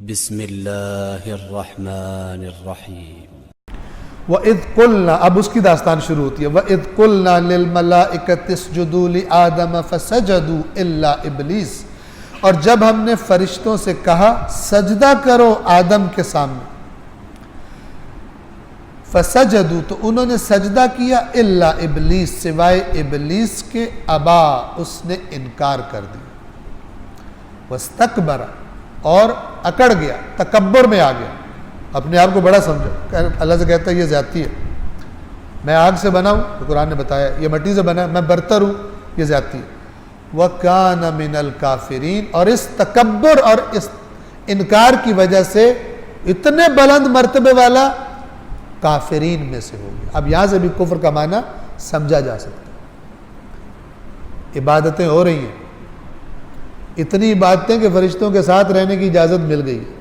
بسم اللہ الرحمن الرحیم۔ وَإِذْ قُلْنَا، اب اس کی داستان شروع ہوتی ہے، وَإِذْ قُلْنَا لِلْمَلَائِكَةِ اسْجُدُوا لِآدَمَ فَسَجَدُوا إِلَّا إِبْلِيسَ، اور جب ہم نے فرشتوں سے کہا سجدہ کرو آدم کے سامنے، فَسَجَدُوا، تو انہوں نے سجدہ کیا، إِلَّا إِبْلِيسَ، سوائے ابلیس کے، ابا، اس نے انکار کر دیا، وَاسْتَكْبَرَ، اور اکڑ گیا، تکبر میں آ گیا، اپنے آپ کو بڑا سمجھا، اللہ سے کہتا ہے یہ زیادتی ہے، میں آگ سے بنا ہوں تو قرآن نے بتایا، یہ مٹی سے بنا ہے، میں برتر ہوں، یہ زیادتی ہے، وَكَانَ مِنَ الْكَافِرِينَ، اور اس تکبر اور اس انکار کی وجہ سے اتنے بلند مرتبے والا کافرین میں سے ہو گیا۔ اب یہاں سے بھی کفر کا معنی سمجھا جا سکتا ہے، عبادتیں ہو رہی ہیں، اتنی عبادتیں کہ فرشتوں کے ساتھ رہنے کی اجازت مل گئی ہے،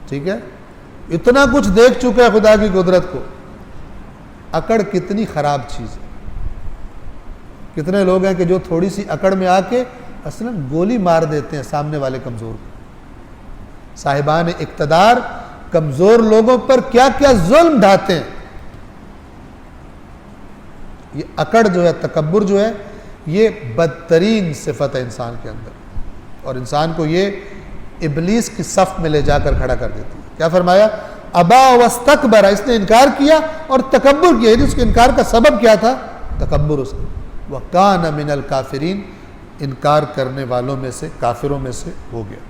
ٹھیک ہے، اتنا کچھ دیکھ چکا ہے خدا کی قدرت کو، اکڑ کتنی خراب چیز ہے۔ کتنے لوگ ہیں کہ جو تھوڑی سی اکڑ میں آ کے اصلا گولی مار دیتے ہیں سامنے والے کمزور کو۔ صاحبان اقتدار کمزور لوگوں پر کیا کیا ظلم ڈھاتے ہیں۔ یہ اکڑ جو ہے، تکبر جو ہے، یہ بدترین صفت ہے انسان کے اندر، اور انسان کو یہ ابلیس کی صف میں لے جا کر کھڑا کر دیتی ہے۔ کیا فرمایا؟ ابا واستکبر، اس نے انکار کیا اور تکبر کیا، یعنی اس کے انکار کا سبب کیا تھا؟ تکبر اس کا۔ وَكَانَ مِنَ الْكَافِرِينَ، انکار کرنے والوں میں سے، کافروں میں سے ہو گیا۔